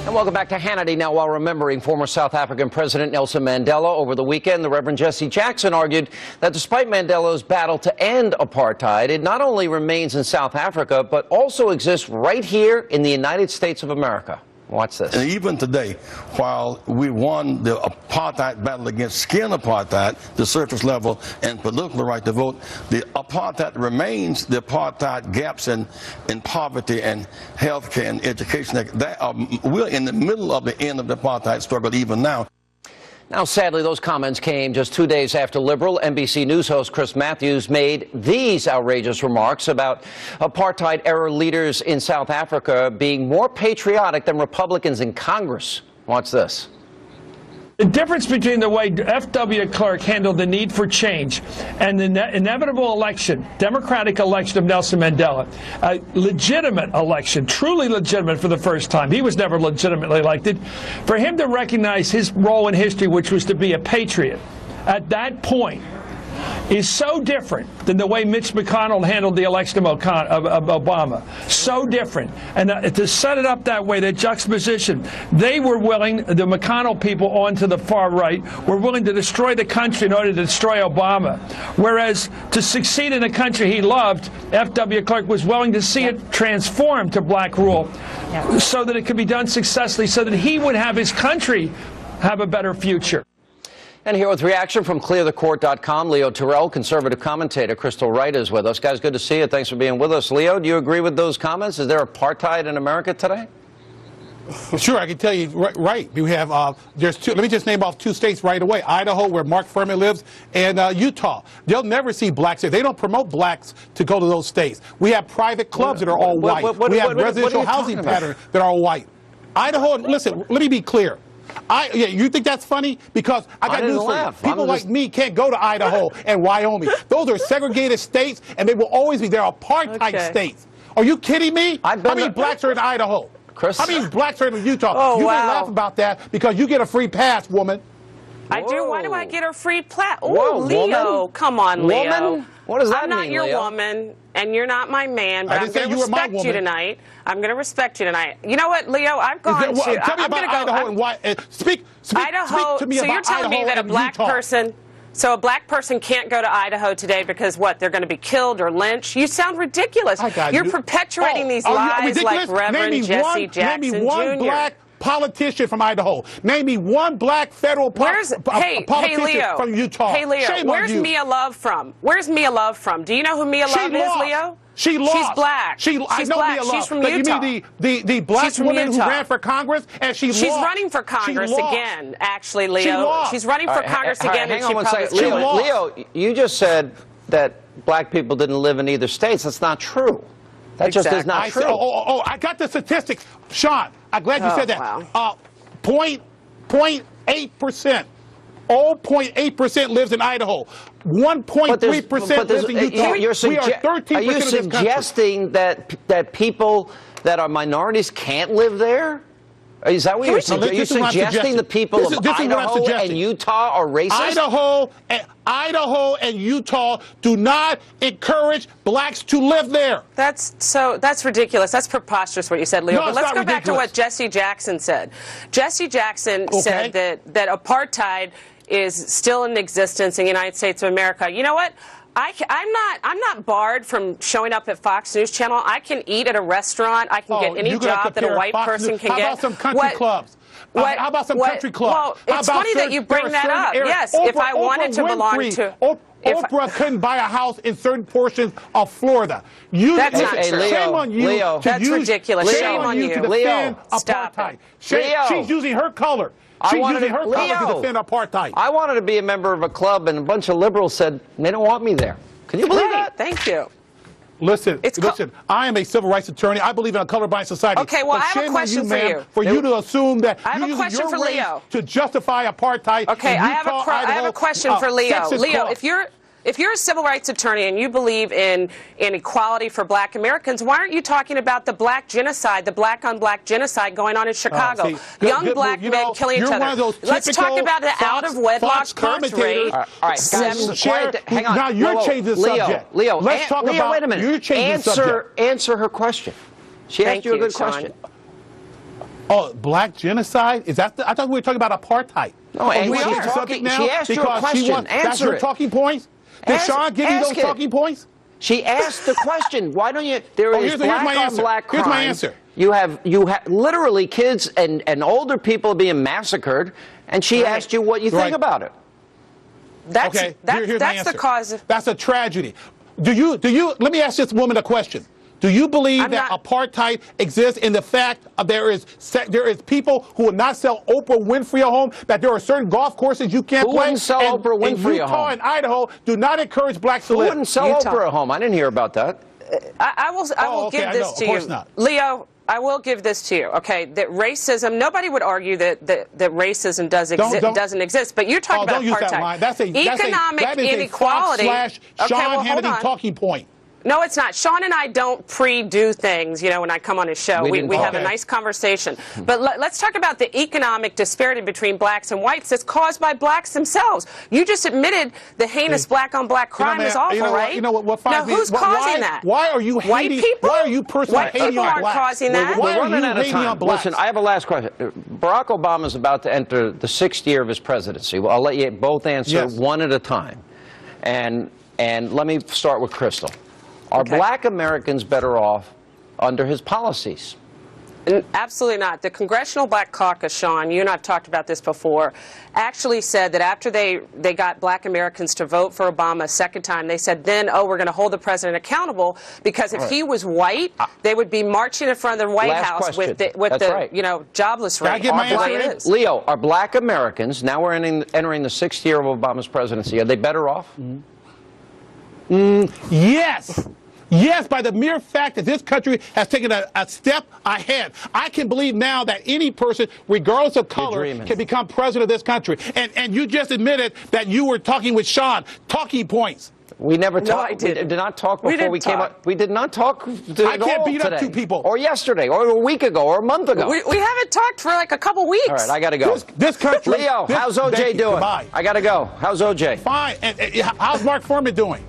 And welcome back to Hannity. Now, while remembering former South African President Nelson Mandela over the weekend, the Reverend Jesse Jackson argued that despite Mandela's battle to end apartheid, it not only remains in South Africa, but also exists right here in the United States of America. Watch this. And even today, while we won the apartheid battle against skin apartheid, the surface level, and political right to vote, the apartheid remains, the apartheid gaps in poverty and health care and education. We're in the middle of the end of the apartheid struggle even now. Now, sadly, those comments came just 2 days after liberal NBC News host Chris Matthews made these outrageous remarks about apartheid-era leaders in South Africa being more patriotic than Republicans in Congress. Watch this. The difference between the way F.W. Clark handled the need for change and the inevitable election, democratic election of Nelson Mandela, a legitimate election, truly legitimate for the first time. He was never legitimately elected. For him to recognize his role in history, which was to be a patriot, at that point, is so different than the way Mitch McConnell handled the election of Obama. So different. And to set it up that way, that juxtaposition, they were willing, the McConnell people on to the far right, were willing to destroy the country in order to destroy Obama. Whereas to succeed in a country he loved, F.W. Clark was willing to see it transform to black rule so that it could be done successfully, so that he would have his country have a better future. And here with reaction from clearthecourt.com, Leo Terrell, conservative commentator. Crystal Wright is with us. Guys, good to see you. Thanks for being with us. Leo, do you agree with those comments? Is there apartheid in America today? Sure, I can tell you right. We have, there's two, let me just name off two states right away. Idaho, where Mark Furman lives, and Utah. They'll never see blacks there. They don't promote blacks to go to those states. We have private clubs that are all white. We have residential housing patterns that are all white. Idaho, listen, let me be clear. You think that's funny? Because I got news for you. People like me can't go to Idaho and Wyoming. Those are segregated states, and they will always be. They're apartheid states. Are you kidding me? How many blacks are in Idaho? Chris? How many blacks are in Utah? You may laugh about that because you get a free pass, woman. I do. Why do I get a free pass? Oh, Leo. Woman? Come on, Leo. Woman? What does that mean, I'm not your Leo? woman, and you're not my man, but I'm going to respect you tonight. I'm going to respect you tonight. You know what, Leo? I've gone to... Tell me about Idaho and why... Speak to me about Idaho. So you're telling me that a black person... So a black person can't go to Idaho today because, what, they're going to be killed or lynched? You sound ridiculous. You're perpetuating these lies like Reverend Jesse Jackson Jr. Name me one black politician from Idaho. Name me one black federal politician from Utah. Hey, Leo, where's Mia Love from? Where's Mia Love from? Do you know who Mia Love is, Leo? She lost. She's black. She's black. She's from Utah. You mean the black woman who ran for Congress and she lost? She's running for Congress again, actually, Leo. She's running for Congress again, and she probably lost. Leo, you just said that black people didn't live in either states. That's not true. That just is not true. I got the statistics. Sean, I'm glad you said that. Wow. 0.8%. 0.8% lives in Idaho. 1.3% lives in Utah. We are 13% Are you suggesting that people that are minorities can't live there? Is that what you're suggesting? Are you suggesting the people of Idaho and Utah are racist? Idaho and Utah do not encourage blacks to live there. That's ridiculous. That's preposterous what you said, Leo. No, but let's go back to what Jesse Jackson said. Jesse Jackson said that apartheid is still in existence in the United States of America. You know what? I'm not barred from showing up at Fox News Channel. I can eat at a restaurant. I can get any job that a white person can get. How about some country clubs? How about some country clubs? Well, it's funny that you bring that up. Yes, if I wanted to belong to... Oprah couldn't buy a house in certain portions of Florida. That's not true. Shame on you. Leo, that's ridiculous. Shame on you. To defend apartheid. She's using her color. She's using her color to defend apartheid. I wanted to be a member of a club, and a bunch of liberals said they don't want me there. Can you believe that? Thank you. Listen, I am a civil rights attorney. I believe in a colorblind society. Okay, well, I have a question for you. For you to assume that you're using your race to justify apartheid. Okay, I have a question for Leo. Leo, if you're a civil rights attorney and you believe in equality for black Americans, why aren't you talking about the black genocide, the black on black genocide going on in Chicago? Young black men killing each other. Let's talk about the out-of-wedlock birth rate. All right, hang on. Now you're changing the subject. Leo, let's talk about. Wait a minute. You're changing the subject. Answer her question. She asked you a good question. Oh, black genocide? Is that I thought we were talking about apartheid. No, and we she's are. talking, Now she asked you a because question. that's Answer your it. talking points? Did Sean give you those talking points? She asked the question. Why don't you? There is here's black my on answer. black crime. Here's my answer. You have literally kids and older people being massacred, and she asked you what you think about it. That's Okay, here's my answer. the cause of. That's a tragedy. Do you? Let me ask this woman a question. Do you believe that apartheid exists in the fact of there is people who will not sell Oprah Winfrey a home, that there are certain golf courses you can't Who play? wouldn't sell Oprah Winfrey a home? Utah and Idaho do not encourage blacks to Who live. wouldn't sell Oprah a home? I didn't hear about that. I will okay, give this to of course you, not. Leo. I will give this to you. Okay, that racism. Nobody would argue that racism doesn't exist. But you're talking about don't use apartheid. that line. That's economic inequality. That is a Sean Hannity talking point. No, it's not. Sean and I don't pre-do things, you know, when I come on his show. We have a nice conversation. But let's talk about the economic disparity between blacks and whites that's caused by blacks themselves. You just admitted the heinous black-on-black crime is awful, right? You know what? Now, who's causing that? Why are you hating? White people? Why are you personally hating on blacks? White people aren't causing that. Why We're are running you out of hating on time. blacks? Listen, I have a last question. Barack Obama is about to enter the 6th year of his presidency. Well, I'll let you both answer one at a time. And let me start with Crystal. Are black Americans better off under his policies? Absolutely not. The Congressional Black Caucus, Sean, you and I have talked about this before, actually said that after they got black Americans to vote for Obama a second time, they said then, oh, we're going to hold the president accountable because if he was white, they would be marching in front of the White House with the you know, jobless rate. Can I get my answer? Leo, are black Americans, now we're entering the 6th year of Obama's presidency, are they better off? Yes. Yes, by the mere fact that this country has taken a step ahead. I can believe now that any person, regardless of color, can become president of this country. And you just admitted that you were talking with Sean. Talking points. We never talked. I didn't. We did not talk before we came up. We did not talk I can't beat up two people. Or yesterday, or a week ago, or a month ago. We haven't talked for like a couple weeks. All right, I got to go. This country. Leo, how's OJ doing? Goodbye. I got to go. How's OJ? Fine. And how's Mark Furman doing?